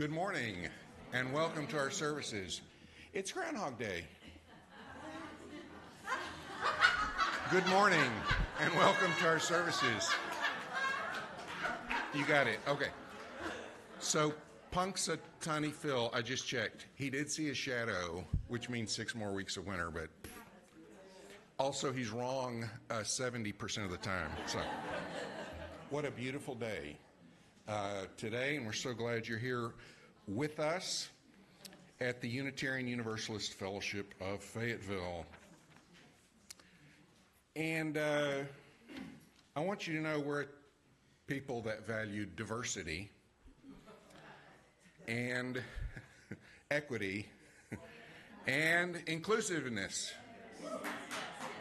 Good morning and welcome to our services. It's Groundhog Day. Good morning and welcome to our services. You got it. Okay. So Punxsutawney Phil, I just checked. He did see a shadow, which means 6 more weeks of winter, but also he's wrong 70% of the time. So what a beautiful day today, and we're so glad you're here with us at the Unitarian Universalist Fellowship of Fayetteville. And I want you to know we're people that value diversity and equity and inclusiveness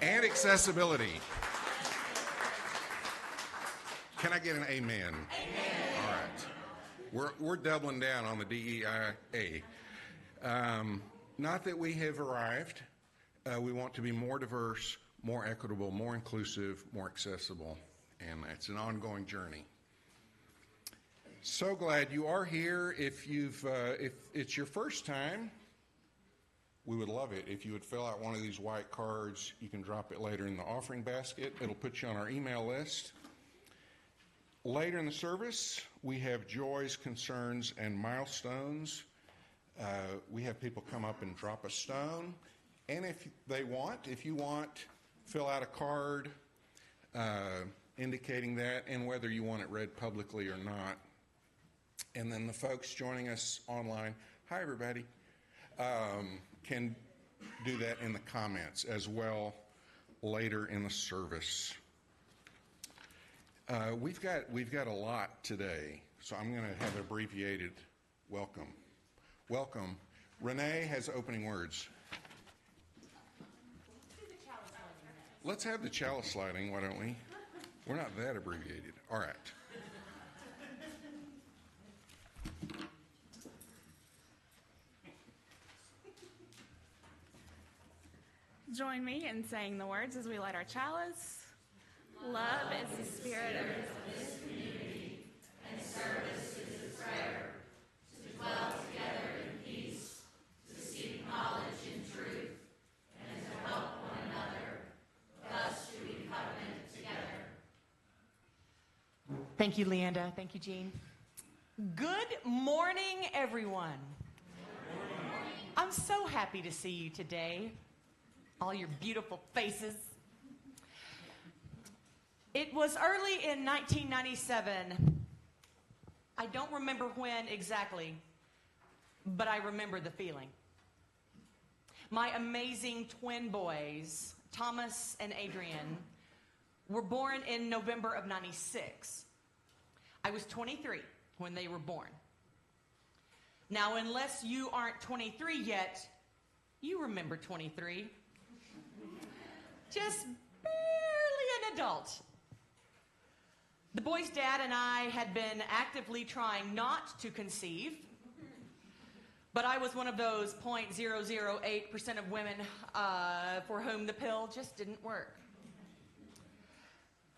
and accessibility. Can I get an amen? Amen. All right. We're doubling down on the DEIA. Not that we have arrived. We want to be more diverse, more equitable, more inclusive, more accessible, and it's an ongoing journey. So glad you are here. If it's your first time, we would love it if you would fill out one of these white cards. You can drop it later in the offering basket. It'll put you on our email list. Later in the service, we have joys, concerns, and milestones. We have people come up and drop a stone, and if you want, fill out a card indicating that and whether you want it read publicly or not. And then the folks joining us online, hi everybody, can do that in the comments as well later in the service. We've got a lot today, so I'm going to have an abbreviated welcome. Welcome. Renee has opening words. Let's have the chalice sliding, why don't we? We're not that abbreviated. All right. Join me in saying the words as we light our chalice. Love is the spirit of this community, and service is its prayer, to dwell together in peace, to seek knowledge in truth, and to help one another. Thus do we covenant together. Thank you, Leanda. Thank you, Jean. Good morning, everyone. Good morning. I'm so happy to see you today. All your beautiful faces. It was early in 1997. I don't remember when exactly, but I remember the feeling. My amazing twin boys, Thomas and Adrian, were born in November of 96. I was 23 when they were born. Now, unless you aren't 23 yet, you remember 23. Just barely an adult. The boys' dad and I had been actively trying not to conceive, but I was one of those 0.008% of women for whom the pill just didn't work.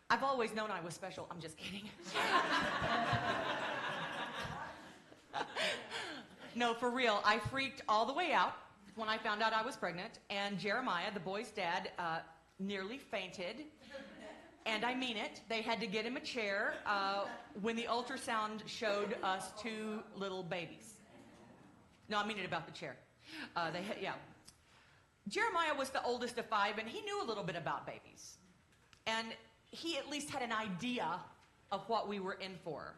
I've always known I was special. I'm just kidding. No, for real. I freaked all the way out when I found out I was pregnant, and Jeremiah, the boys' dad, nearly fainted. And I mean it. They had to get him a chair when the ultrasound showed us 2 little babies. No, I mean it about the chair. Jeremiah was the oldest of 5, and he knew a little bit about babies. And he at least had an idea of what we were in for.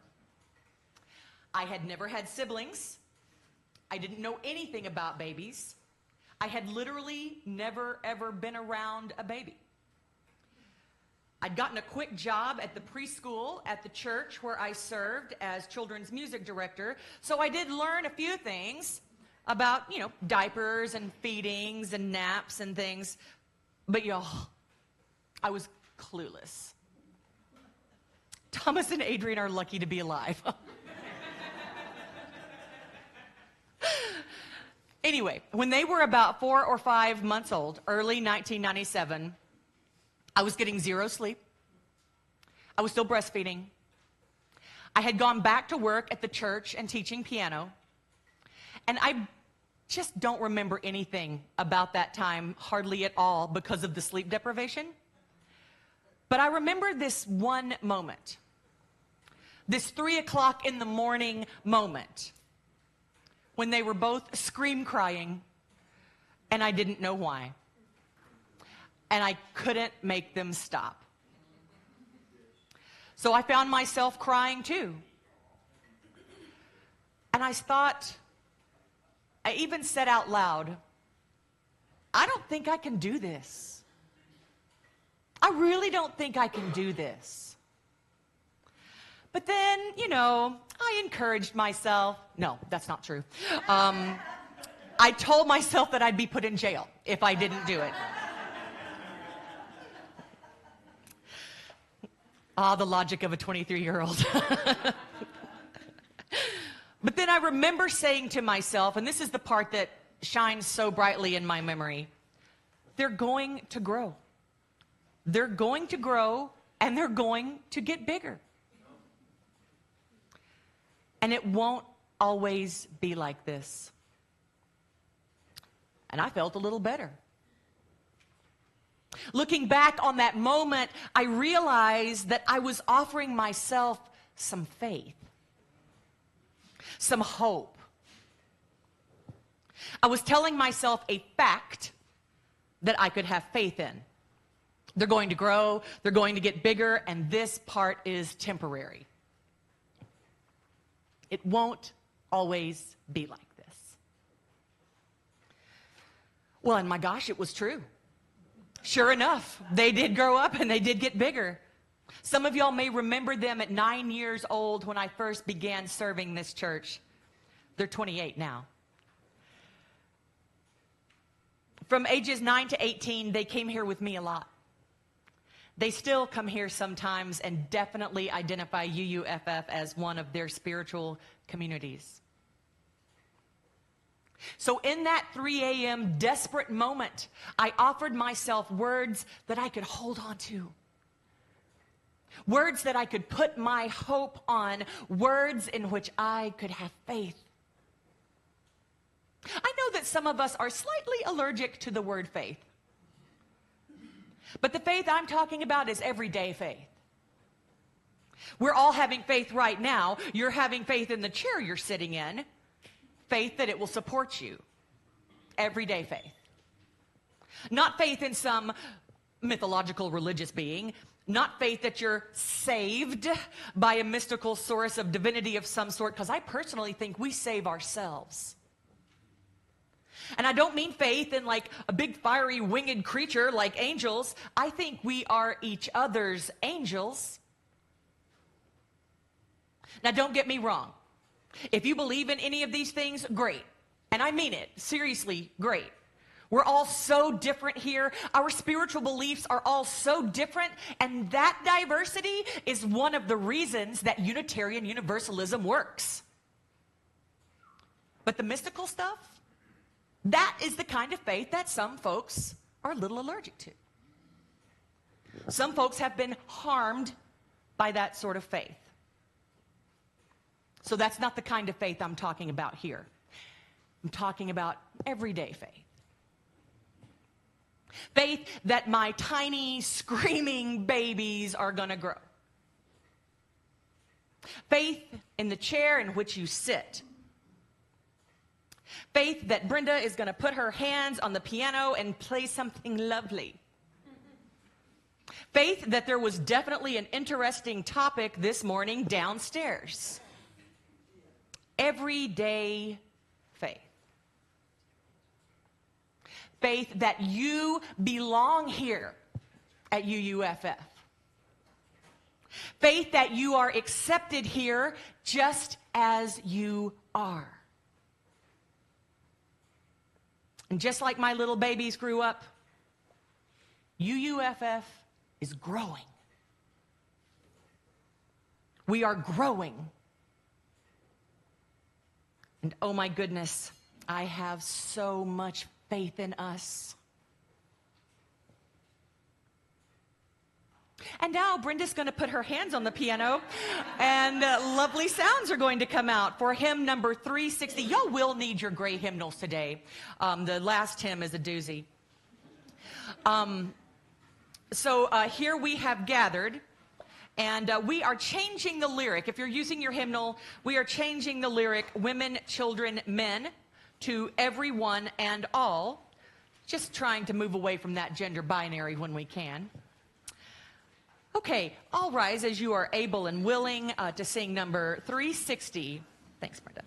I had never had siblings. I didn't know anything about babies. I had literally never, ever been around a baby. I'd gotten a quick job at the preschool at the church where I served as children's music director, so I did learn a few things about, diapers and feedings and naps and things. But y'all, I was clueless. Thomas and Adrian are lucky to be alive. Anyway, when they were about 4 or 5 months old, early 1997, I was getting 0 sleep. I was still breastfeeding. I had gone back to work at the church and teaching piano. And I just don't remember anything about that time, hardly at all, because of the sleep deprivation. But I remember this one moment, this 3 o'clock in the morning moment, when they were both scream crying, and I didn't know why. And I couldn't make them stop. So I found myself crying too. And I thought, I even said out loud, I don't think I can do this. I really don't think I can do this. But then, I encouraged myself. No, that's not true. I told myself that I'd be put in jail if I didn't do it. The logic of a 23-year-old. But then I remember saying to myself, and this is the part that shines so brightly in my memory, they're going to grow. They're going to grow, and they're going to get bigger. And it won't always be like this. And I felt a little better. Looking back on that moment, I realized that I was offering myself some faith, some hope. I was telling myself a fact that I could have faith in. They're going to grow, they're going to get bigger, and this part is temporary. It won't always be like this. Well, and my gosh, it was true. Sure enough, they did grow up and they did get bigger. Some of y'all may remember them at 9 years old when I first began serving this church. They're 28 now. From ages 9 to 18, they came here with me a lot. They still come here sometimes and definitely identify UUFF as one of their spiritual communities. So in that 3 a.m. desperate moment, I offered myself words that I could hold on to. Words that I could put my hope on. Words in which I could have faith. I know that some of us are slightly allergic to the word faith. But the faith I'm talking about is everyday faith. We're all having faith right now. You're having faith in the chair you're sitting in. Faith that it will support you. Everyday faith. Not faith in some mythological religious being. Not faith that you're saved by a mystical source of divinity of some sort, because I personally think we save ourselves. And I don't mean faith in like a big fiery winged creature like angels. I think we are each other's angels. Now don't get me wrong. If you believe in any of these things, great. And I mean it, seriously, great. We're all so different here. Our spiritual beliefs are all so different. And that diversity is one of the reasons that Unitarian Universalism works. But the mystical stuff, that is the kind of faith that some folks are a little allergic to. Some folks have been harmed by that sort of faith. So that's not the kind of faith I'm talking about here. I'm talking about everyday faith. Faith that my tiny, screaming babies are going to grow. Faith in the chair in which you sit. Faith that Brenda is going to put her hands on the piano and play something lovely. Faith that there was definitely an interesting topic this morning downstairs. Everyday faith. Faith that you belong here at UUFF. Faith that you are accepted here just as you are. And just like my little babies grew up, UUFF is growing. We are growing. And oh my goodness, I have so much faith in us. And now Brenda's going to put her hands on the piano, and lovely sounds are going to come out for hymn number 360. Y'all will need your gray hymnals today. The last hymn is a doozy. So here we have gathered, and we are changing the lyric. If you're using your hymnal, we are changing the lyric, women, children, men, to everyone and all. Just trying to move away from that gender binary when we can. Okay, all rise as you are able and willing to sing number 360. Thanks, Brenda.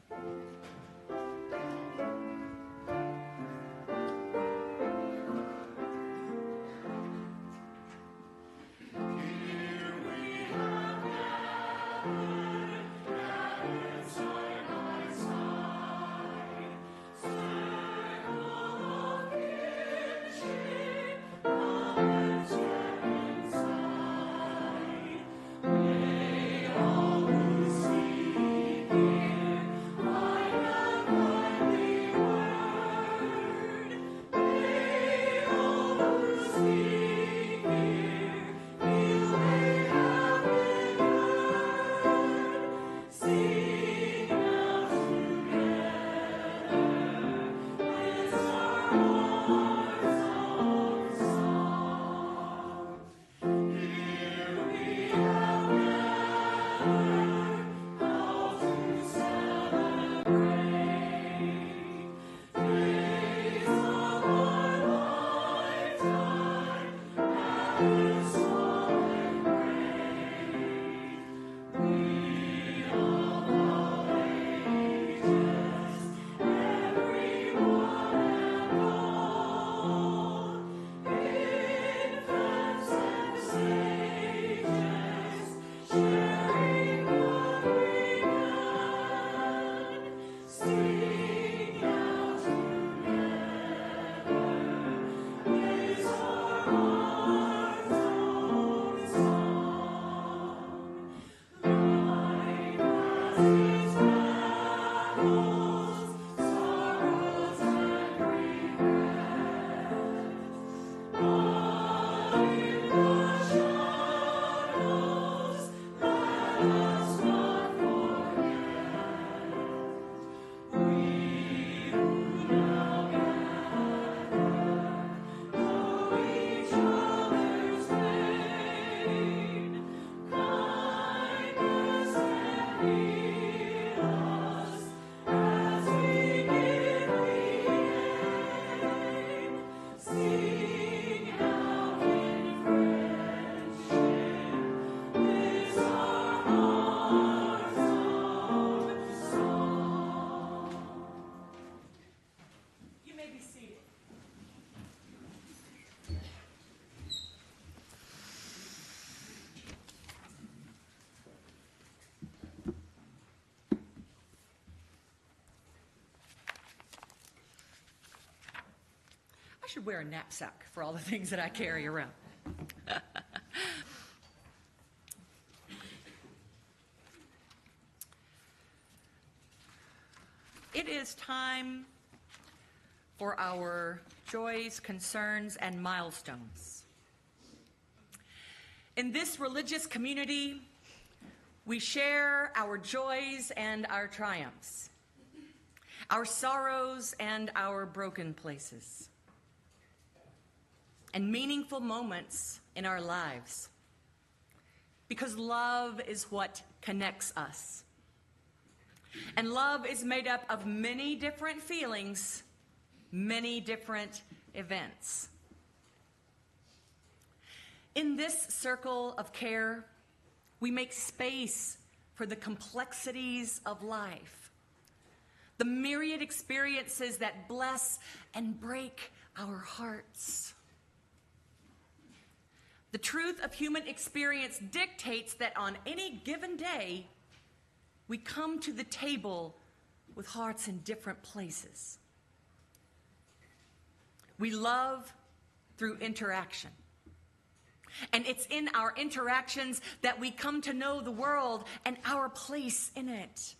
I should wear a knapsack for all the things that I carry around. It is time for our joys, concerns, and milestones. In this religious community, we share our joys and our triumphs, our sorrows and our broken places, and meaningful moments in our lives, because love is what connects us. And love is made up of many different feelings, many different events. In this circle of care, we make space for the complexities of life, the myriad experiences that bless and break our hearts. The truth of human experience dictates that on any given day, we come to the table with hearts in different places. We love through interaction. And it's in our interactions that we come to know the world and our place in it.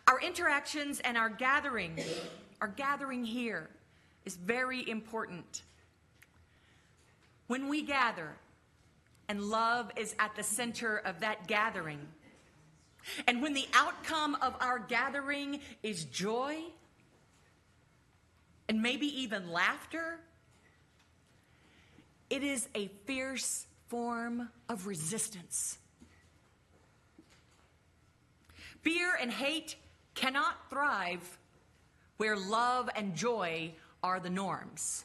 Our interactions and our gathering here is very important. when we gather and love is at the center of that gathering, and when the outcome of our gathering is joy and maybe even laughter, it is a fierce form of resistance. Fear and hate cannot thrive where love and joy are the norms.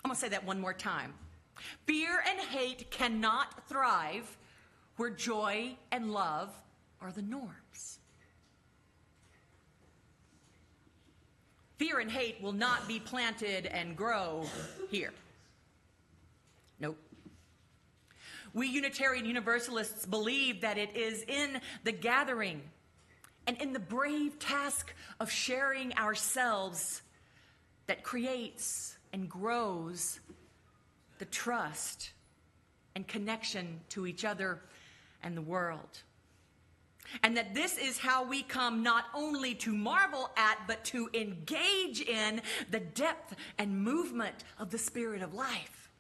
I'm going to say that one more time. Fear and hate cannot thrive where joy and love are the norms. Fear and hate will not be planted and grow here. Nope. We Unitarian Universalists believe that it is in the gathering and in the brave task of sharing ourselves that creates and grows the trust and connection to each other and the world. And that this is how we come not only to marvel at, but to engage in the depth and movement of the spirit of life,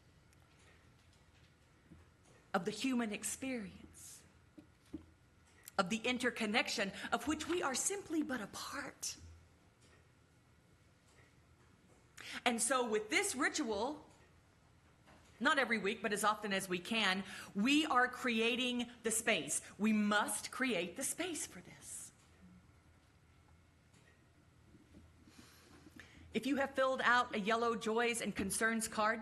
of the human experience, of the interconnection of which we are simply but a part. And so with this ritual, not every week, but as often as we can, we are creating the space. We must create the space for this. If you have filled out a yellow joys and concerns card,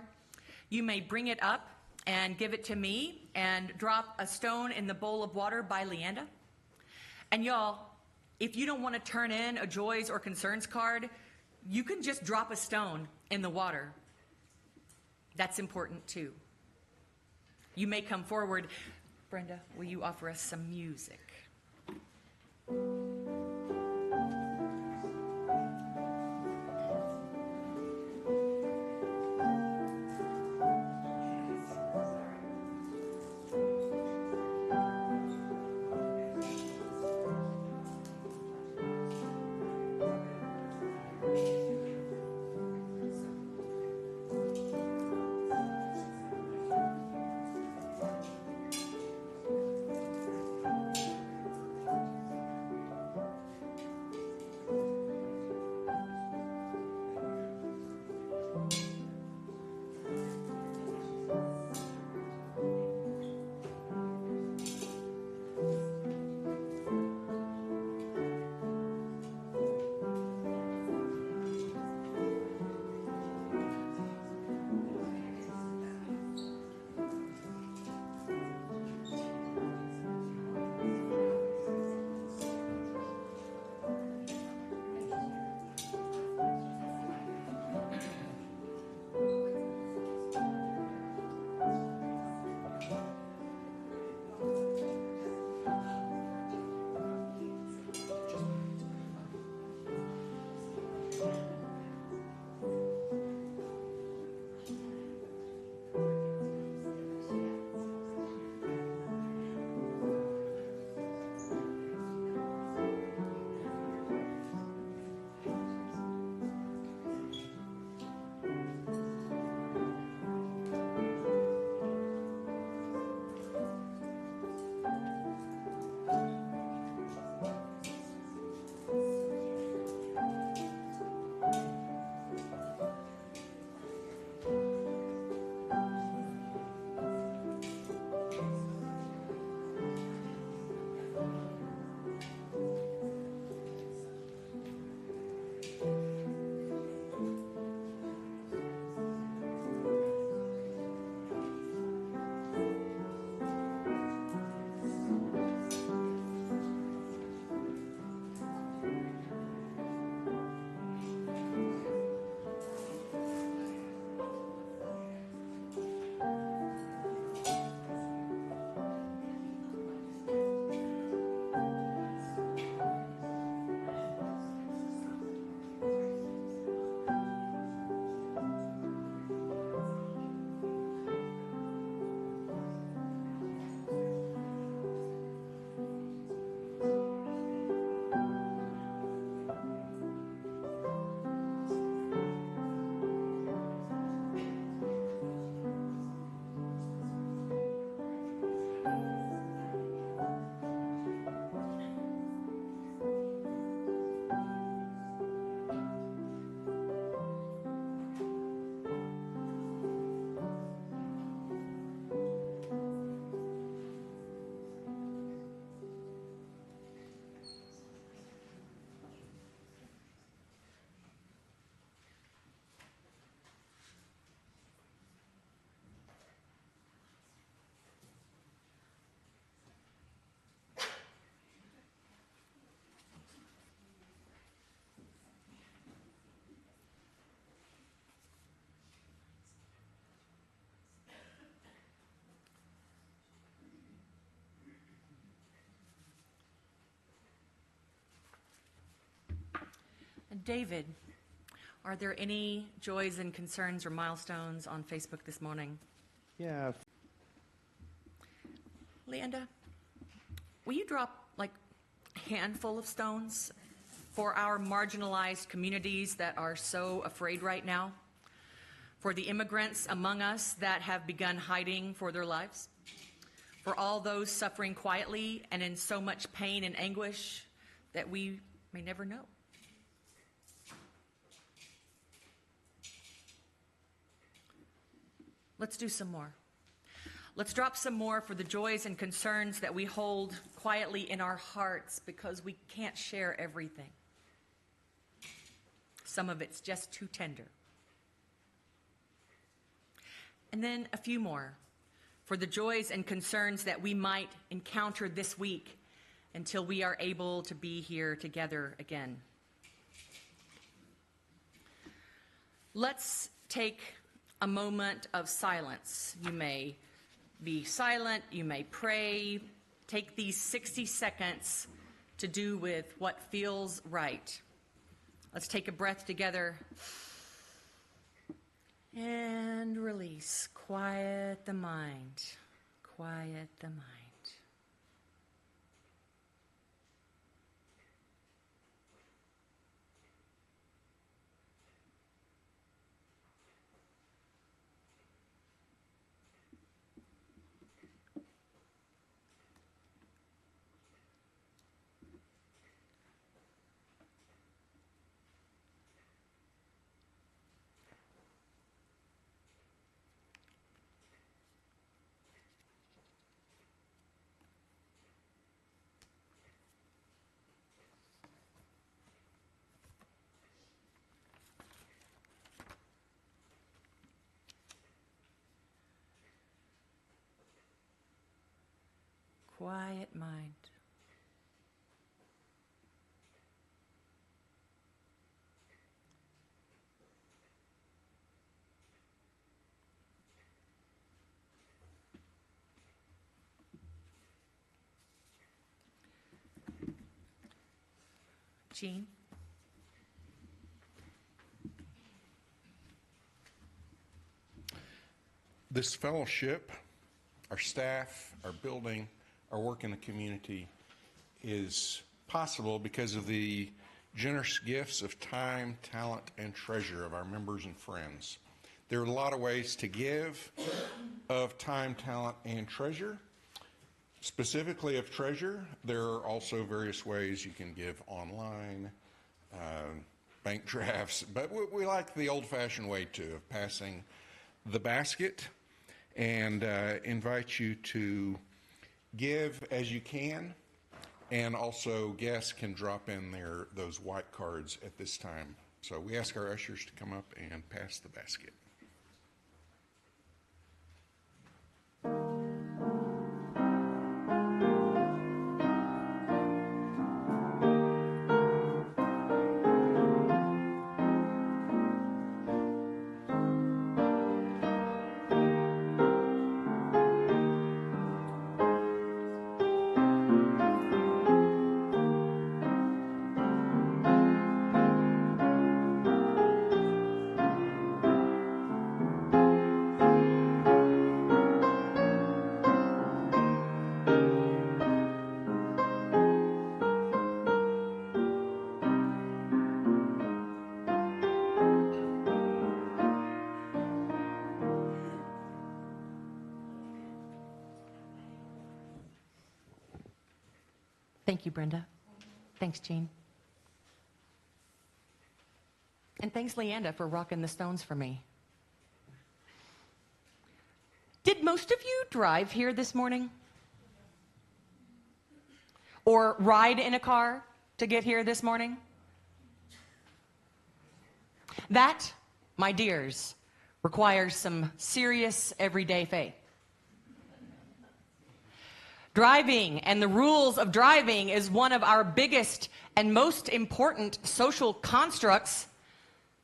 you may bring it up and give it to me and drop a stone in the bowl of water by Leanda. And y'all, if you don't want to turn in a joys or concerns card, you can just drop a stone in the water. That's important too. You may come forward. Brenda, will you offer us some music? David, are there any joys and concerns or milestones on Facebook this morning? Yeah. Leanda, will you drop like a handful of stones for our marginalized communities that are so afraid right now? For the immigrants among us that have begun hiding for their lives? For all those suffering quietly and in so much pain and anguish that we may never know? Let's do some more. Let's drop some more for the joys and concerns that we hold quietly in our hearts because we can't share everything. Some of it's just too tender. And then a few more for the joys and concerns that we might encounter this week until we are able to be here together again. Let's take a moment of silence. You may be silent, you may pray. Take these 60 seconds to do with what feels right. Let's take a breath together and release. Quiet the mind. Quiet the mind. Quiet mind. Jean? This fellowship, our staff, our building, our work in the community is possible because of the generous gifts of time, talent, and treasure of our members and friends. There are a lot of ways to give of time, talent, and treasure. Specifically of treasure, there are also various ways you can give online, bank drafts, but we like the old-fashioned way too of passing the basket, and invite you to give as you can, and also guests can drop in those white cards at this time. So we ask our ushers to come up and pass the basket. Thank you, Brenda. Thanks, Jean. And thanks, Leanda, for rocking the stones for me. Did most of you drive here this morning? Or ride in a car to get here this morning? That, my dears, requires some serious everyday faith. Driving and the rules of driving is one of our biggest and most important social constructs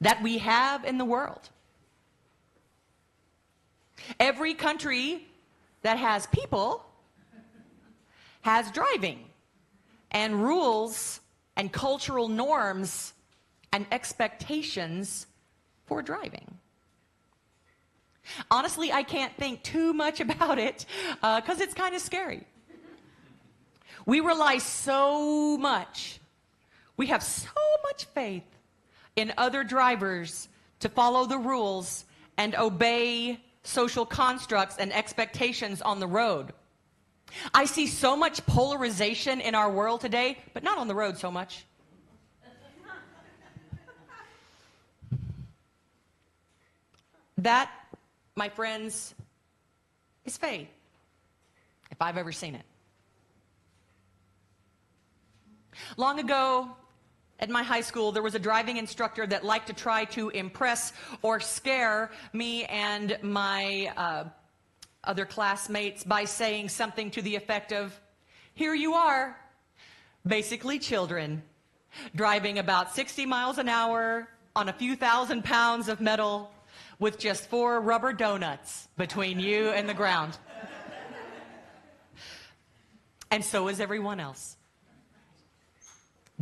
that we have in the world. Every country that has people has driving and rules and cultural norms and expectations for driving. Honestly, I can't think too much about it because it's kind of scary. We rely so much, we have so much faith in other drivers to follow the rules and obey social constructs and expectations on the road. I see so much polarization in our world today, but not on the road so much. That, my friends, is faith, if I've ever seen it. Long ago, at my high school, there was a driving instructor that liked to try to impress or scare me and my other classmates by saying something to the effect of, "Here you are, basically children, driving about 60 miles an hour on a few thousand pounds of metal with just 4 rubber donuts between you and the ground." And so is everyone else.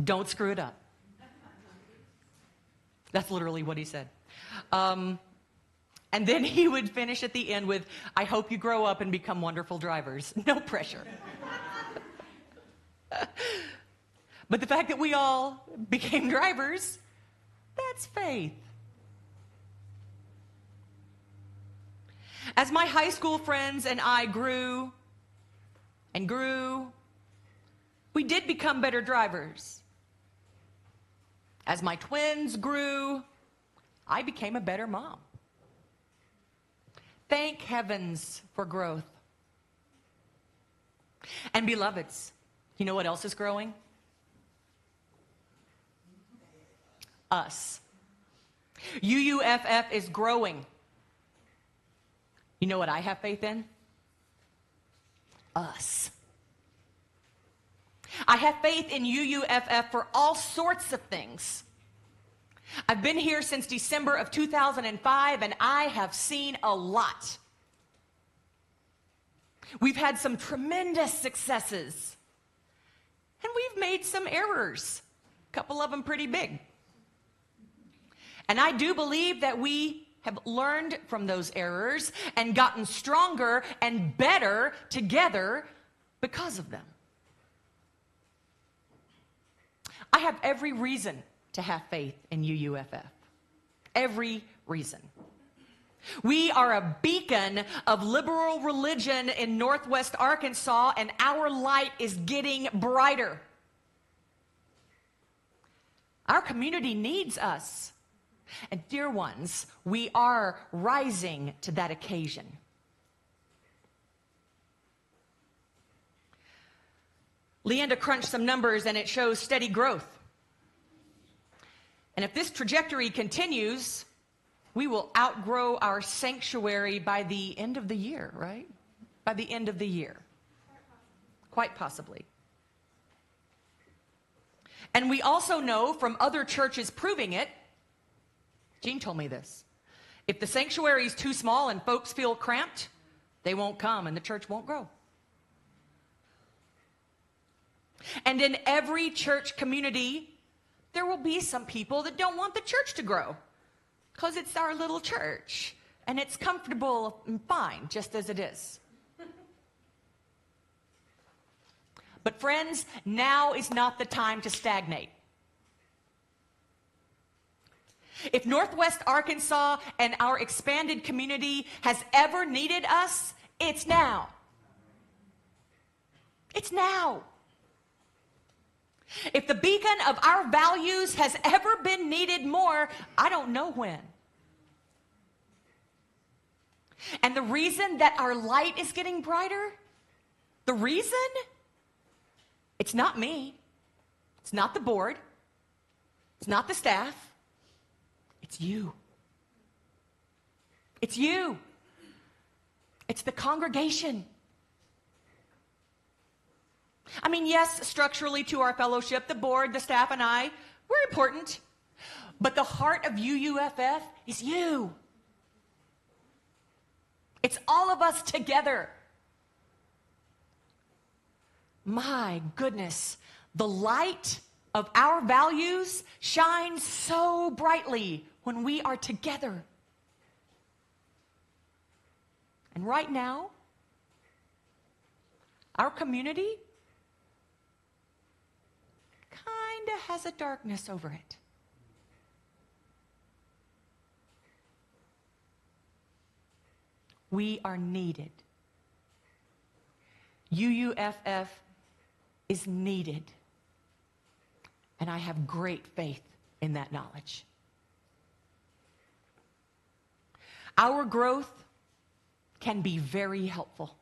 Don't screw it up. That's literally what he said. And then he would finish at the end with, "I hope you grow up and become wonderful drivers." No pressure. But the fact that we all became drivers, that's faith. As my high school friends and I grew and grew, we did become better drivers. As my twins grew, I became a better mom. Thank heavens for growth. And beloveds, you know what else is growing? Us. UUFF is growing. You know what I have faith in? Us. I have faith in UUFF for all sorts of things. I've been here since December of 2005, and I have seen a lot. We've had some tremendous successes, and we've made some errors, a couple of them pretty big. And I do believe that we have learned from those errors and gotten stronger and better together because of them. I have every reason to have faith in UUFF. Every reason. We are a beacon of liberal religion in Northwest Arkansas, and our light is getting brighter. Our community needs us. And dear ones, we are rising to that occasion. Leanda crunched some numbers and it shows steady growth. And if this trajectory continues, we will outgrow our sanctuary by the end of the year, right? By the end of the year. Quite possibly. And we also know from other churches proving it, Jean told me this, if the sanctuary is too small and folks feel cramped, they won't come and the church won't grow. And in every church community, there will be some people that don't want the church to grow because it's our little church and it's comfortable and fine just as it is. But friends, now is not the time to stagnate. If Northwest Arkansas and our expanded community has ever needed us, it's now. It's now. If the beacon of our values has ever been needed more, I don't know when. And the reason that our light is getting brighter, the reason, it's not me, it's not the board, it's not the staff, it's you. It's you. It's the congregation. I mean, yes, structurally to our fellowship, the board, the staff, and I, we're important. But the heart of UUFF is you. It's all of us together. My goodness, the light of our values shines so brightly when we are together. And right now, our community kind of has a darkness over it. We are needed. UUFF is needed. And I have great faith in that knowledge. Our growth can be very helpful.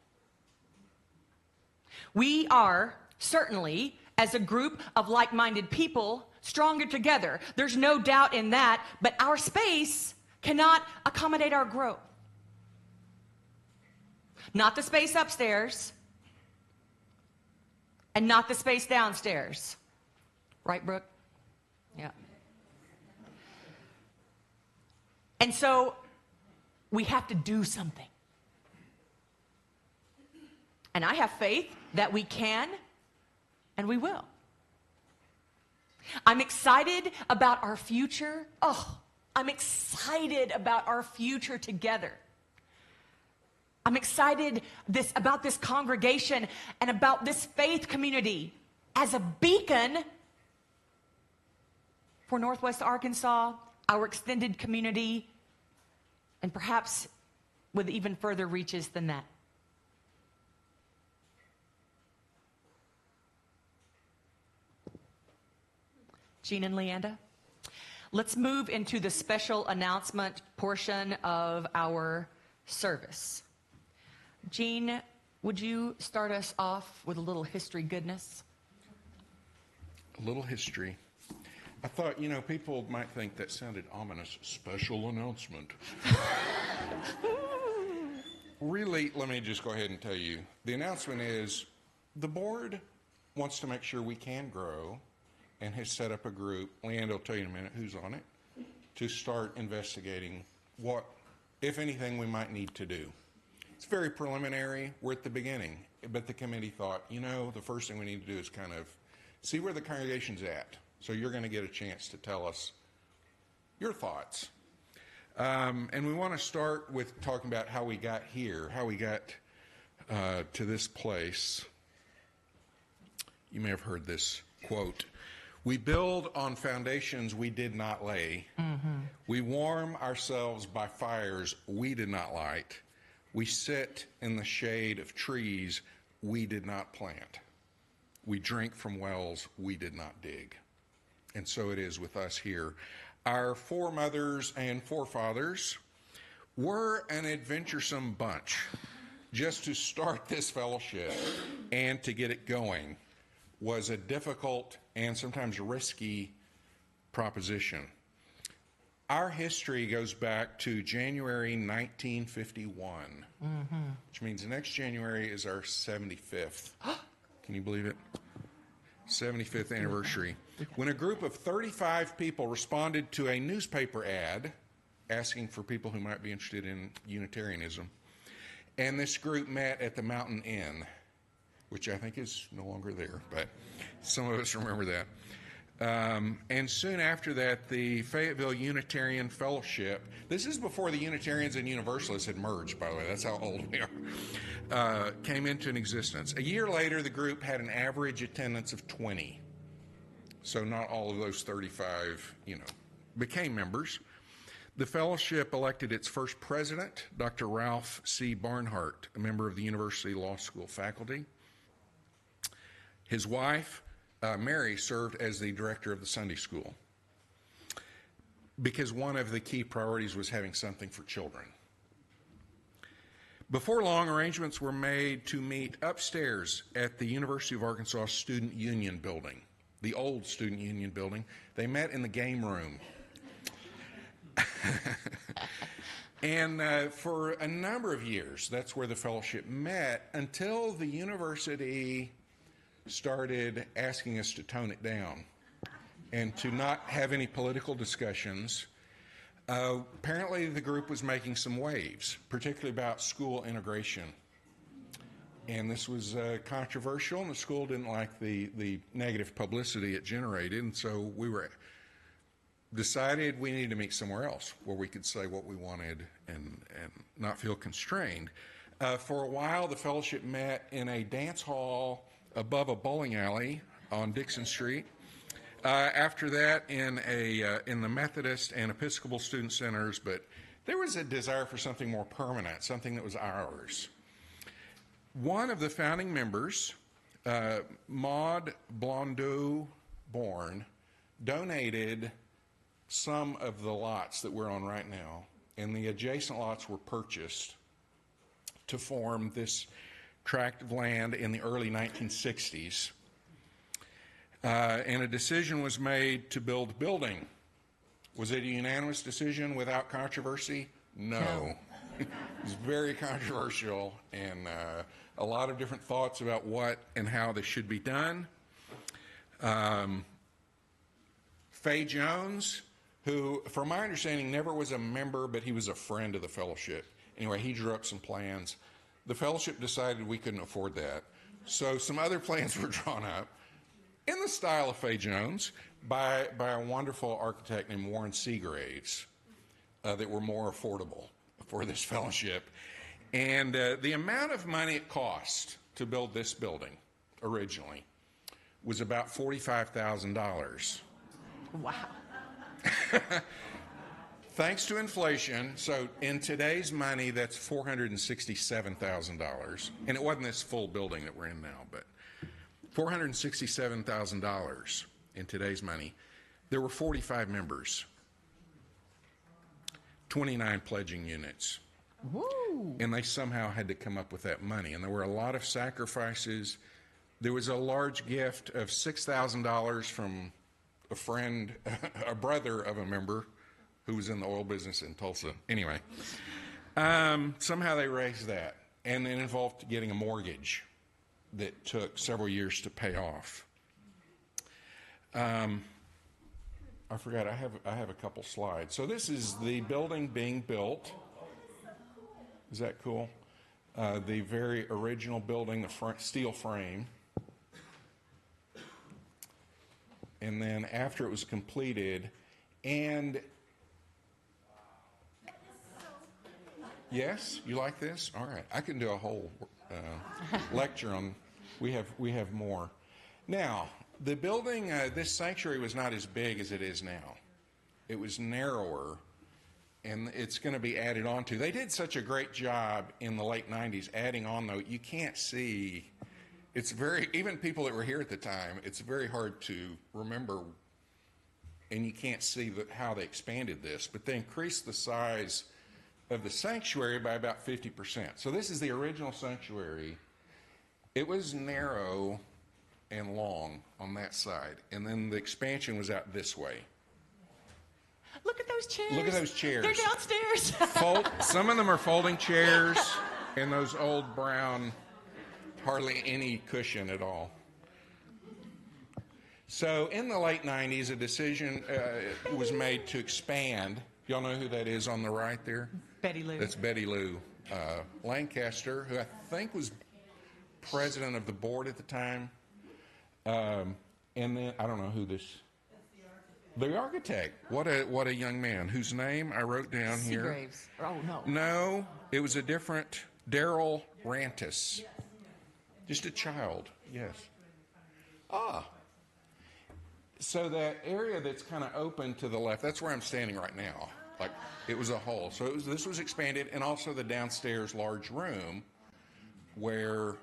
We are certainly, as a group of like-minded people, stronger together. There's no doubt in that, but our space cannot accommodate our growth. Not the space upstairs, and not the space downstairs. Right, Brooke? Yeah. And so we have to do something. And I have faith that we can and we will. I'm excited about our future. Oh, I'm excited about our future together. I'm excited about this congregation and about this faith community as a beacon for Northwest Arkansas, our extended community, and perhaps with even further reaches than that. Jean and Leanda, let's move into the special announcement portion of our service. Jean, would you start us off with a little history goodness? A little history. I thought, people might think that sounded ominous. Special announcement. Really, let me just go ahead and tell you. The announcement is the board wants to make sure we can grow and has set up a group, Leanda will tell you in a minute who's on it, to start investigating what, if anything, we might need to do. It's very preliminary. We're at the beginning. But the committee thought, the first thing we need to do is kind of see where the congregation's at. So you're going to get a chance to tell us your thoughts. And we want to start with talking about how we got here, how we got to this place. You may have heard this quote. We build on foundations we did not lay. Mm-hmm. We warm ourselves by fires we did not light. We sit in the shade of trees we did not plant. We drink from wells we did not dig. And so it is with us here. Our foremothers and forefathers were an adventuresome bunch. Just to start this fellowship and to get it going was a difficult and sometimes risky proposition. Our history goes back to January 1951, which means the next January is our 75th. Can you believe it? 75th anniversary. When a group of 35 people responded to a newspaper ad asking for people who might be interested in Unitarianism. And this group met at the Mountain Inn, which I think is no longer there, but some of us remember that. And soon after that, the Fayetteville Unitarian Fellowship, this is before the Unitarians and Universalists had merged, by the way, that's how old we are, came into an existence. A year later, the group had an average attendance of 20. So not all of those 35, became members. The fellowship elected its first president, Dr. Ralph C. Barnhart, a member of the University Law School faculty. His wife, Mary, served as the director of the Sunday school because one of the key priorities was having something for children. Before long, arrangements were made to meet upstairs at the University of Arkansas Student Union building, the old Student Union building. They met in the game room. And for a number of years, that's where the fellowship met until the university started asking us to tone it down and to not have any political discussions. Apparently, the group was making some waves, particularly about school integration. And this was controversial, and the school didn't like the negative publicity it generated, and so we decided we needed to meet somewhere else where we could say what we wanted and not feel constrained. For a while, the fellowship met in a dance hall above a bowling alley on Dixon Street. After that, in the Methodist and Episcopal student centers, but there was a desire for something more permanent, something that was ours. One of the founding members, Maud Blondeau-Born, donated some of the lots that we're on right now, and the adjacent lots were purchased to form this tract of land in the early 1960s. And a decision was made to build a building. Was it a unanimous decision without controversy? No. It was very controversial, and a lot of different thoughts about what and how this should be done. Fay Jones, who, from my understanding, never was a member, but he was a friend of the fellowship. Anyway, he drew up some plans. The fellowship decided we couldn't afford that. So some other plans were drawn up in the style of Fay Jones by a wonderful architect named Warren Seagraves that were more affordable for this fellowship. And the amount of money it cost to build this building originally was about $45,000. Wow. Thanks to inflation, so in today's money, that's $467,000. And it wasn't this full building that we're in now, but $467,000 in today's money. There were 45 members, 29 pledging units. Woo. And they somehow had to come up with that money. And there were a lot of sacrifices. There was a large gift of $6,000 from a friend, a brother of a member who was in the oil business in Tulsa. Anyway, somehow they raised that. And it involved getting a mortgage that took several years to pay off. I forgot, I have a couple slides. So this is the building being built. Is that cool? The very original building, the steel frame. And then after it was completed, and yes, you like this? All right, I can do a whole lecture on. We have more. Now, the building, this sanctuary was not as big as it is now. It was narrower, and it's going to be added on to. They did such a great job in the late 90s adding on, though. You can't see. It's very, even people that were here at the time, it's very hard to remember, and you can't see how they expanded this, but they increased the size of the sanctuary by about 50%. So this is the original sanctuary. It was narrow and long on that side, and then the expansion was out this way. Look at those chairs. Look at those chairs. They're downstairs. Some of them are folding chairs, and those old brown, hardly any cushion at all. So in the late 90s, a decision was made to expand. Y'all know who that is on the right there? Betty Lou. That's Betty Lou Lancaster, who I think was president of the board at the time. And then, I don't know who this... The architect. What a young man, whose name I wrote down here. Seagraves. Oh, no. No, it was a different... Daryl Rantis. Just a child, yes. So that area that's kind of open to the left, that's where I'm standing right now. Like, it was a hole. So this was expanded, and also the downstairs large room where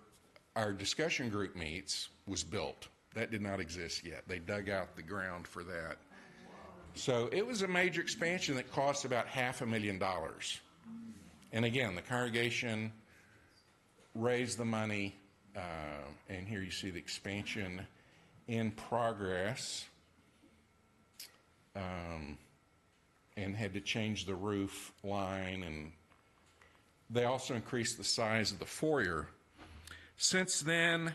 our discussion group meets was built. That did not exist yet. They dug out the ground for that. So it was a major expansion that cost about $500,000. And again, the congregation raised the money, and here you see the expansion in progress, and had to change the roof line, and they also increased the size of the foyer. Since then,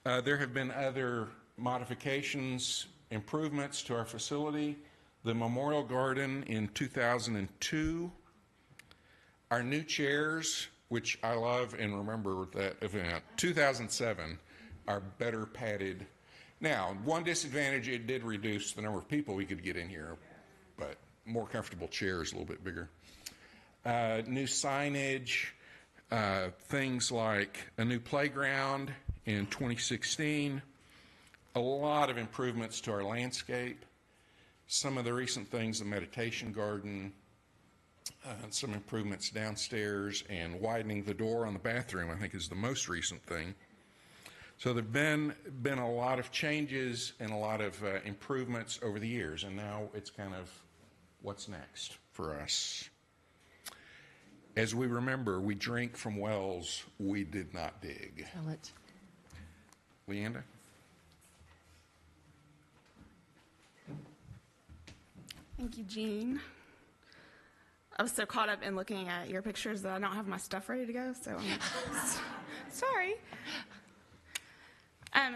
there have been other modifications, improvements to our facility. The Memorial Garden in 2002. Our new chairs which I love and remember that event. 2007, our better padded. Now, one disadvantage, it did reduce the number of people we could get in here, but more comfortable chairs, a little bit bigger. New signage, things like a new playground in 2016, a lot of improvements to our landscape, some of the recent things, the meditation garden, some improvements downstairs, and widening the door on the bathroom, I think, is the most recent thing. So there have been a lot of changes and a lot of improvements over the years, and now it's kind of what's next for us. As we remember, we drink from wells we did not dig. Tell it. Leanda? Thank you, Jean. I was so caught up in looking at your pictures that I don't have my stuff ready to go, so I'm sorry.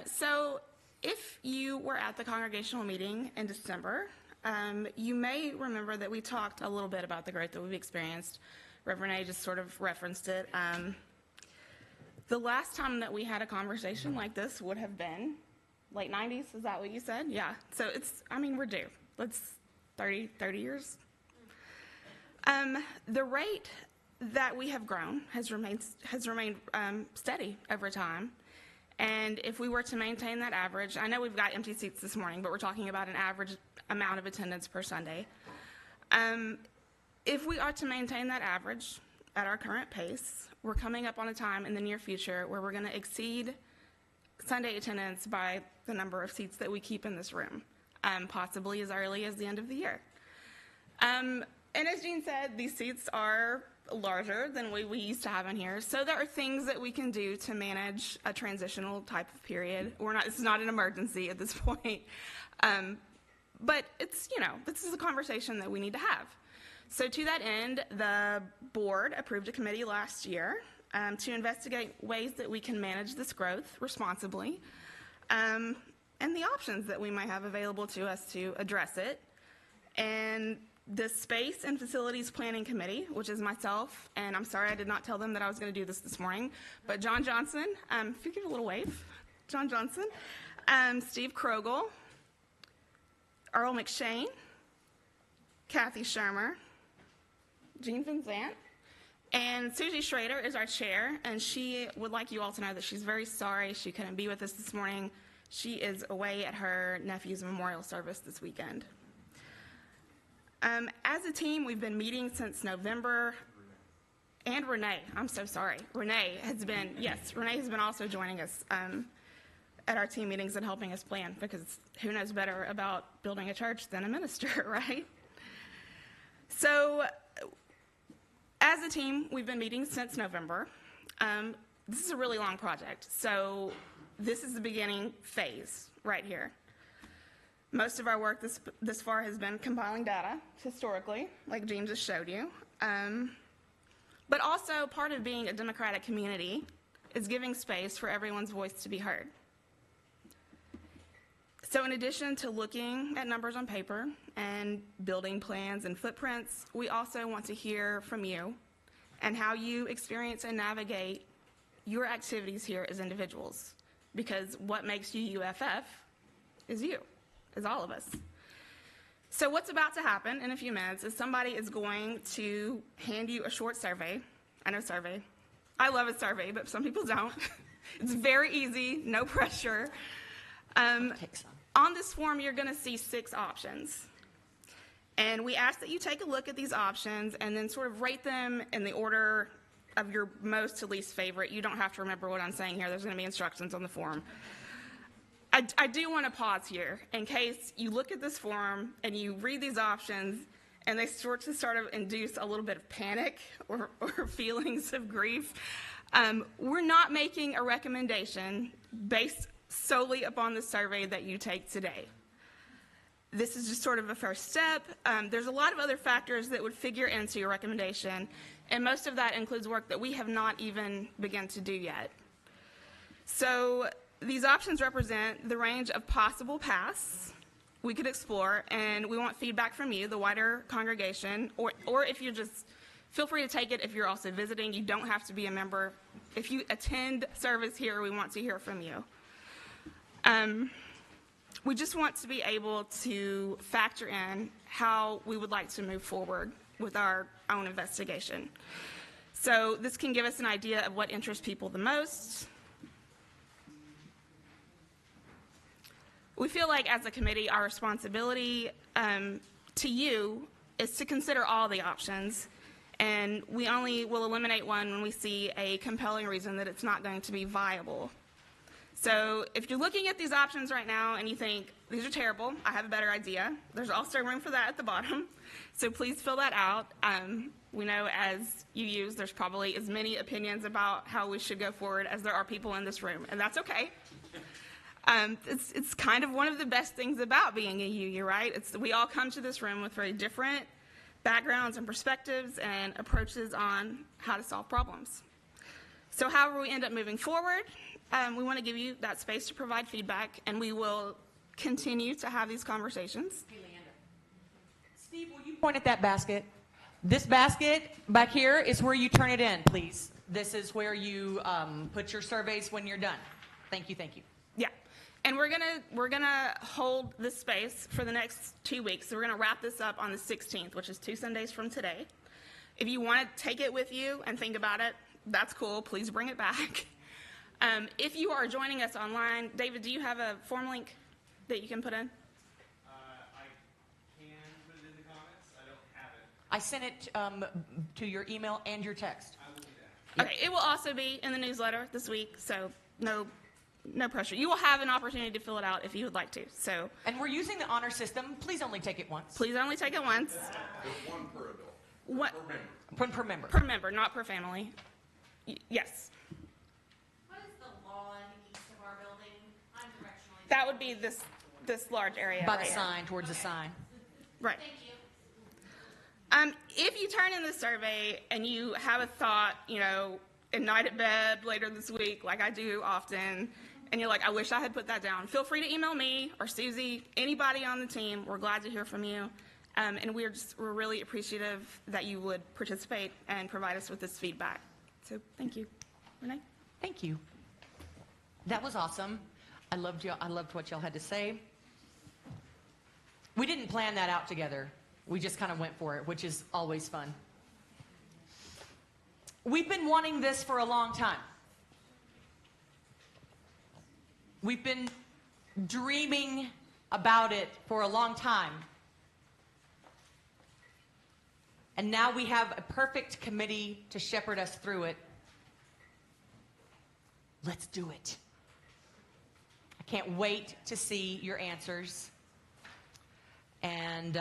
So if you were at the congregational meeting in December, you may remember that we talked a little bit about the growth that we've experienced. Reverend A just sort of referenced it. The last time that we had a conversation like this would have been late 90s. Is that what you said? Yeah. So we're due. Let's 30 years. The rate that we have grown has remained steady over time. And if we were to maintain that average, I know we've got empty seats this morning, but we're talking about an average amount of attendance per Sunday. If we are to maintain that average at our current pace, we're coming up on a time in the near future where we're going to exceed Sunday attendance by the number of seats that we keep in this room, possibly as early as the end of the year. And as Jean said, these seats are larger than we used to have in here. So there are things that we can do to manage a transitional type of period. It's not an emergency at this point. But this is a conversation that we need to have. So to that end, the board approved a committee last year to investigate ways that we can manage this growth responsibly and the options that we might have available to us to address it. And the Space and Facilities Planning Committee, which is myself, and I'm sorry I did not tell them that I was going to do this morning, but John Johnson, if you give a little wave, John Johnson, Steve Krogel, Earl McShane, Kathy Shermer, Jean Van Zant, and Susie Schrader is our chair, and she would like you all to know that she's very sorry she couldn't be with us this morning. She is away at her nephew's memorial service this weekend. As a team, we've been meeting since November, and Renee, I'm so sorry. Renee has been also joining us at our team meetings and helping us plan, because who knows better about building a church than a minister, right? So, as a team, we've been meeting since November. This is a really long project, so this is the beginning phase right here. Most of our work this far has been compiling data historically, like Jean just showed you. But also part of being a democratic community is giving space for everyone's voice to be heard. So in addition to looking at numbers on paper and building plans and footprints, we also want to hear from you and how you experience and navigate your activities here as individuals. Because what makes you UFF is you. Is all of us. So what's about to happen in a few minutes is somebody is going to hand you a short survey. I know survey. I love a survey, but some people don't. It's very easy, no pressure. On this form, you're going to see 6 options. And we ask that you take a look at these options and then sort of rate them in the order of your most to least favorite. You don't have to remember what I'm saying here. There's going to be instructions on the form. I do want to pause here in case you look at this form and you read these options and they sort of induce a little bit of panic or feelings of grief. We're not making a recommendation based solely upon the survey that you take today. This is just sort of a first step. There's a lot of other factors that would figure into your recommendation, and most of that includes work that we have not even begun to do yet. So these options represent the range of possible paths we could explore, and we want feedback from you, the wider congregation, or if you're just Feel free to take it if you're also visiting. You don't have to be a member. If you attend service here, we want to hear from you. We just want to be able to factor in how we would like to move forward with our own investigation. So this can give us an idea of what interests people the most. We feel like as a committee, our responsibility to you is to consider all the options, and we only will eliminate one when we see a compelling reason that it's not going to be viable. So if you're looking at these options right now and you think, these are terrible, I have a better idea, there's also room for that at the bottom. So please fill that out. We know as UUs, there's probably as many opinions about how we should go forward as there are people in this room, and that's okay. It's kind of one of the best things about being a UU, right? We all come to this room with very different backgrounds and perspectives and approaches on how to solve problems. So however we end up moving forward, we want to give you that space to provide feedback, and we will continue to have these conversations. Hey, Leander. Steve, will you point at that basket? This basket back here is where you turn it in, please. This is where you put your surveys when you're done. Thank you, thank you. Yeah, and we're gonna hold this space for the next 2 weeks. So we're gonna wrap this up on the 16th, which is 2 Sundays from today. If you want to take it with you and think about it, that's cool. Please bring it back. If you are joining us online, David, do you have a form link that you can put in? I can put it in the comments. I don't have it. I sent it to your email and your text. I will do that. Okay, it will also be in the newsletter this week, so no pressure. You will have an opportunity to fill it out if you would like to. So And we're using the honor system. Please only take it once. please only take it once. There's one per adult. What, Per member. Per member. per member, not per family. Yes, What is the lawn east of our building? I'm directionally. that would be this large area By right the here. sign, towards the sign. Right. Thank you. If you turn in the survey and you have a thought, at night at bed later this week, like I do often, and you're like, I wish I had put that down, feel free to email me or Susie, anybody on the team. We're glad to hear from you. And we're really appreciative that you would participate and provide us with this feedback. So thank you. Renee? Thank you. That was awesome. I loved what y'all had to say. We didn't plan that out together. We just kind of went for it, which is always fun. We've been wanting this for a long time. We've been dreaming about it for a long time. And now we have a perfect committee to shepherd us through it. Let's do it. I can't wait to see your answers. And,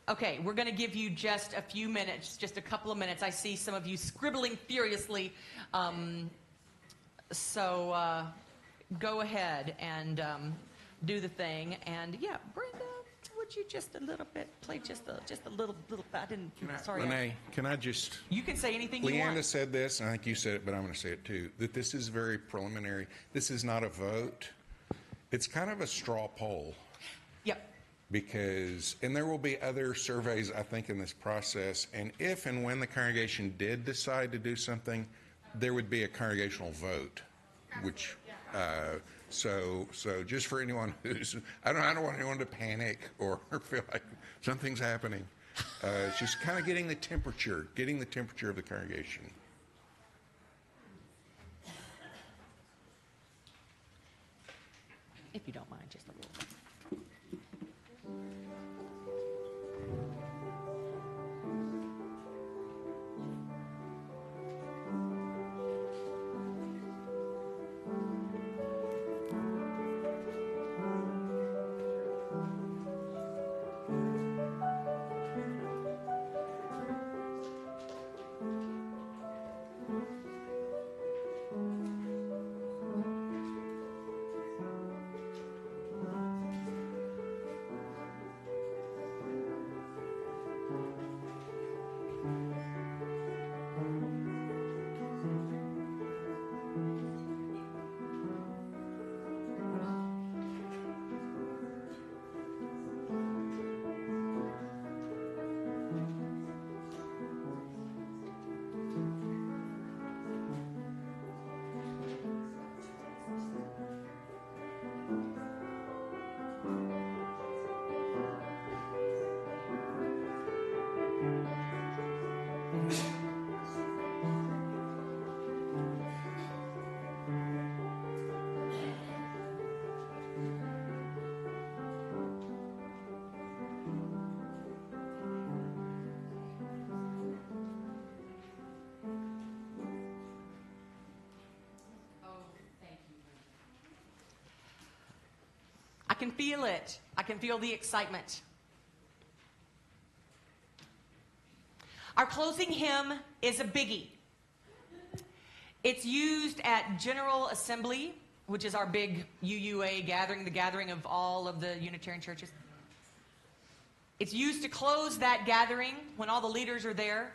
okay, we're going to give you just a few minutes, just a couple of minutes. I see some of you scribbling furiously. So go ahead and do the thing. And, yeah, Brenda, would you just a little bit, play just a little, I didn't, sorry. Renee, can I just... You can say anything you Leanna want. said this, and I think you said it, but I'm going to say it too, that this is very preliminary. This is not a vote. It's kind of a straw poll Yep. because, and there will be other surveys, I think, in this process, and if and when the congregation did decide to do something, there would be a congregational vote, which, so just for anyone who's, I don't want anyone to panic or feel like something's happening. It's just kind of getting the temperature of the congregation. If you don't mind, just a little bit. can feel it. I can feel the excitement. Our closing hymn is a biggie. It's used at General Assembly, which is our big UUA gathering, the gathering of all of the Unitarian churches. It's used to close that gathering when all the leaders are there.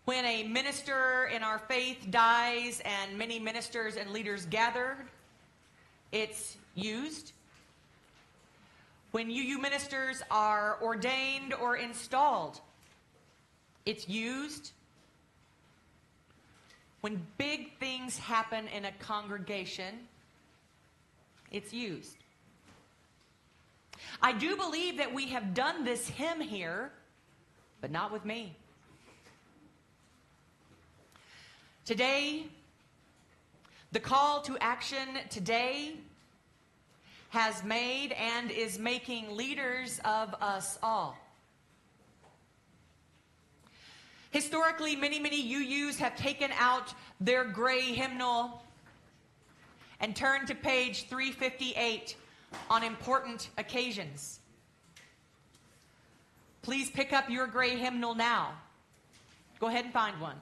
When a minister in our faith dies and many ministers and leaders gather, it's used. When UU ministers are ordained or installed, it's used. When big things happen in a congregation, it's used. I do believe that we have done this hymn here, but not with me. Today, the call to action today has made and is making leaders of us all. Historically, many UUs have taken out their gray hymnal and turned to page 358 on important occasions. Please pick up your gray hymnal now. Go ahead and find one.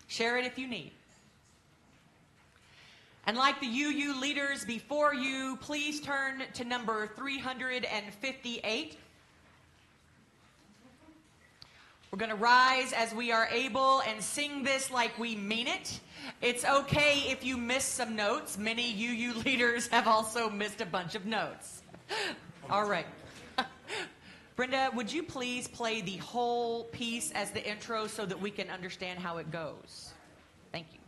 Share it if you need. And like the UU leaders before you, please turn to number 358. We're going to rise as we are able and sing this like we mean it. It's okay if you miss some notes. Many UU leaders have also missed a bunch of notes. All right. Brenda, would you please play the whole piece as the intro so that we can understand how it goes? Thank you.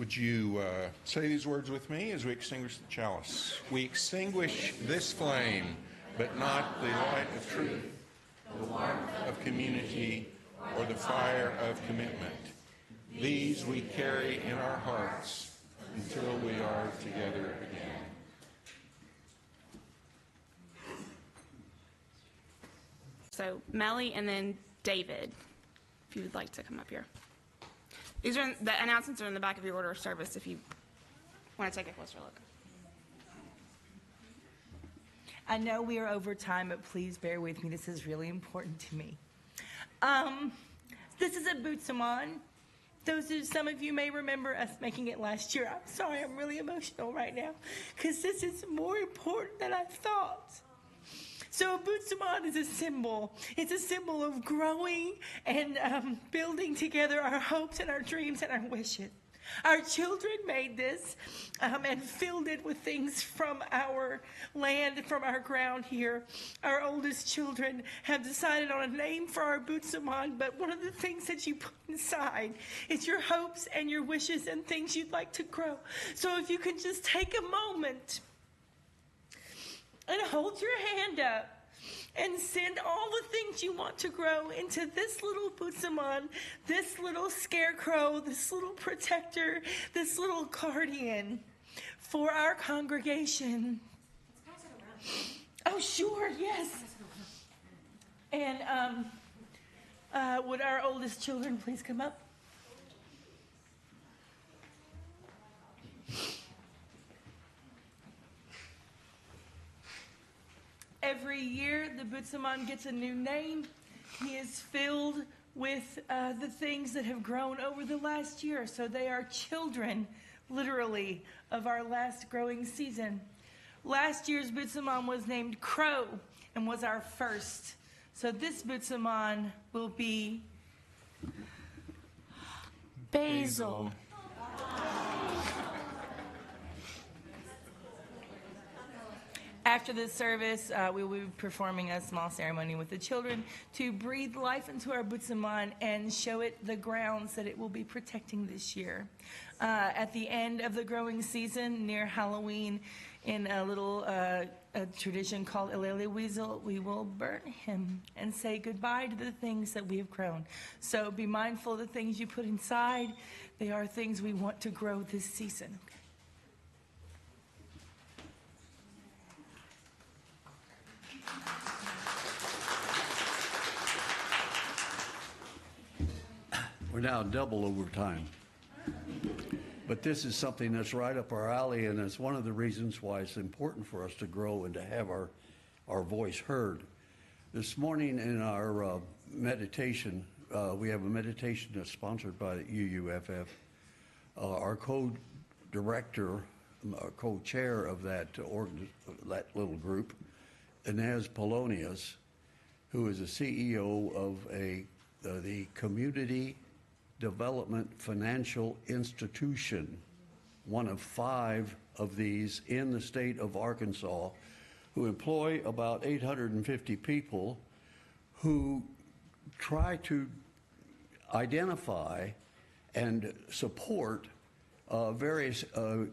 Would you say these words with me as we extinguish the chalice? We extinguish this flame, but not the light of truth, the warmth of community, or the fire of commitment. These we carry in our hearts until we are together again. So Melly and then David, if you would like to come up here. These are the announcements are in the back of your order of service if you want to take a closer look. I know we are over time, but please bear with me. This is really important to me. This is a Boots 'em On. Some of you may remember us making it last year. I'm sorry, I'm really emotional right now because this is more important than I thought. So a Boots 'em On is a symbol. It's a symbol of growing and building together our hopes and our dreams and our wishes. Our children made this and filled it with things from our land, from our ground here. Our oldest children have decided on a name for our Boots 'em On, but one of the things that you put inside is your hopes and your wishes and things you'd like to grow. So if you can just take a moment and hold your hand up and send all the things you want to grow into this little Boots 'em On, this little scarecrow, this little protector, this little guardian for our congregation. Oh, sure, yes. And would our oldest children please come up? Every year, the Boots 'em On gets a new name. He is filled with the things that have grown over the last year. So they are children, literally, of our last growing season. Last year's Boots 'em On was named Crow and was our first. So this Boots 'em On will be Basil. After this service, we will be performing a small ceremony with the children to breathe life into our Boots 'em On and show it the grounds that it will be protecting this year. At the end of the growing season, near Halloween, in a little a tradition called Ilele Weasel, we will burn him and say goodbye to the things that we have grown. So be mindful of the things you put inside. They are things we want to grow this season. We're now double overtime. But this is something that's right up our alley, and it's one of the reasons why it's important for us to grow and to have our voice heard. This morning in our meditation, we have a meditation that's sponsored by the UUFF. Our co-director, co-chair of that little group, Inez Polonius, who is the CEO of the Community Development Financial Institution, one of 5 of these in the state of Arkansas, who employ about 850 people who try to identify and support various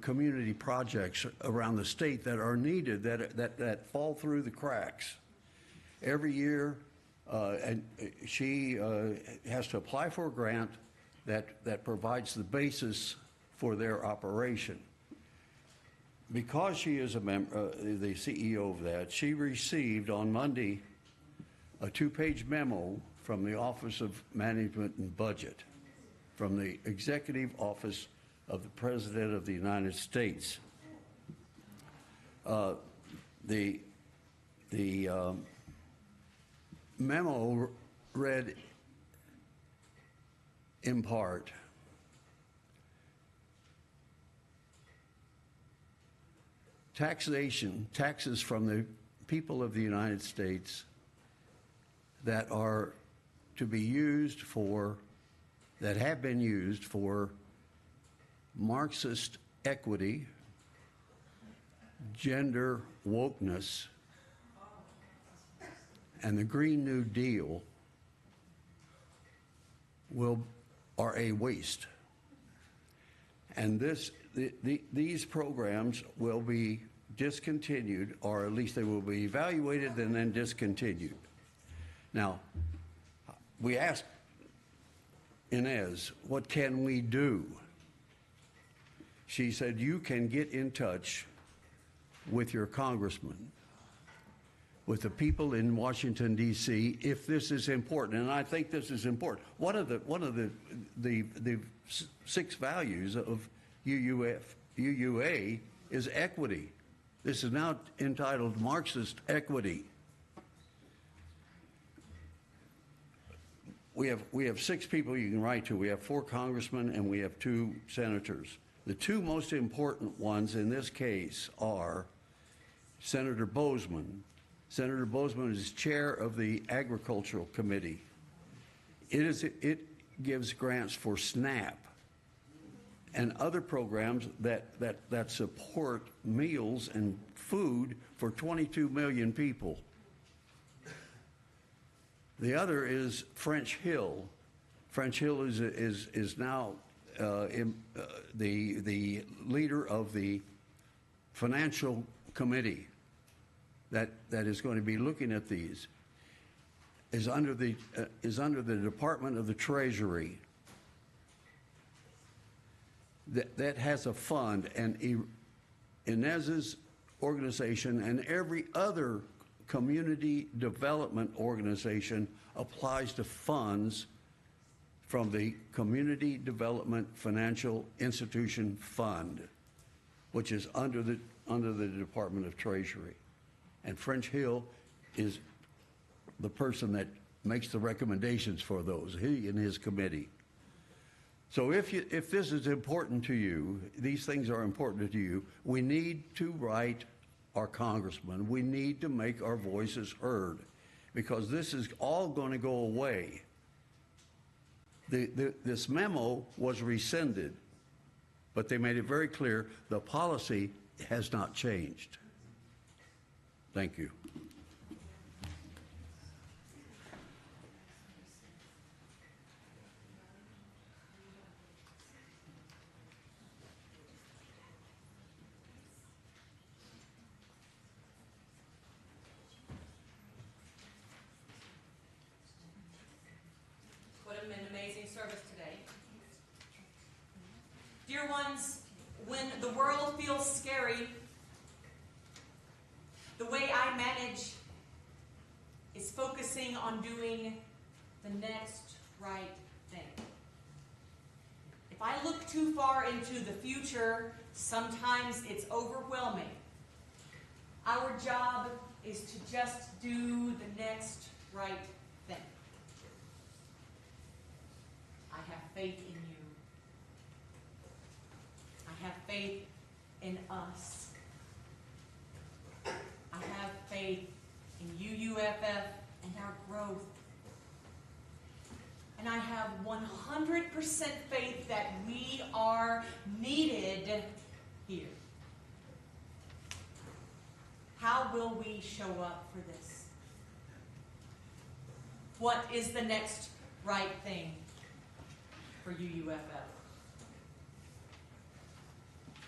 community projects around the state that are needed, that fall through the cracks. Every year, and she has to apply for a grant that provides the basis for their operation. Because she is the CEO of that, she received on Monday a 2-page memo from the Office of Management and Budget, from the Executive Office of the President of the United States. The memo read in part, taxes from the people of the United States that are to be used for, that have been used for Marxist equity, gender wokeness, and the Green New Deal are a waste. And these programs will be discontinued, or at least they will be evaluated and then discontinued. Now, we asked Inez, what can we do? She said, you can get in touch with your congressman, with the people in Washington, D.C., if this is important. And I think this is important. One of the 6 values of UUA is equity. This is now entitled Marxist equity. We have 6 people you can write to. We have 4 congressmen and we have 2 senators. The 2 most important ones in this case are Senator Bozeman. Senator Bozeman is chair of the Agricultural Committee. It gives grants for SNAP and other programs that support meals and food for 22 million people. The other is French Hill. French Hill is now the leader of the Financial Committee that is going to be looking at these. Is under the Department of the Treasury. That has a fund, and Inez's organization and every other community development organization applies to funds from the Community Development Financial Institution Fund, which is under the Department of Treasury. And French Hill is the person that makes the recommendations for those, he and his committee. So if this is important to you, these things are important to you, we need to write our congressman. We need to make our voices heard, because this is all going to go away. This memo was rescinded, but they made it very clear the policy has not changed. Thank you. What an amazing service today. Dear ones, when the world feels scary, the way I manage is focusing on doing the next right thing. If I look too far into the future, sometimes it's overwhelming. Our job is to just do the next right thing. I have faith in you. I have faith in us. I have faith in UUFF and our growth. And I have 100% faith that we are needed here. How will we show up for this? What is the next right thing for UUFF?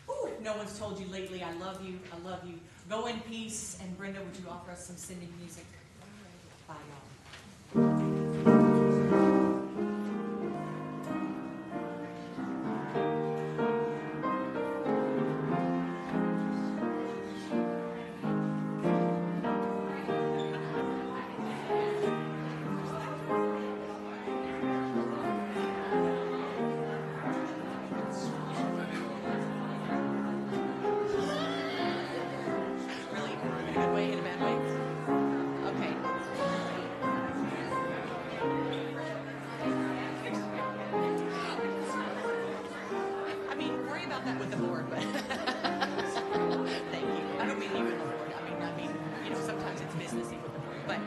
Ooh, no one's told you lately, I love you, I love you. Go in peace, and Brenda, would you offer us some sending music? Bye, y'all. Thank you. I don't mean even the board. I mean, sometimes it's businessy with the board. But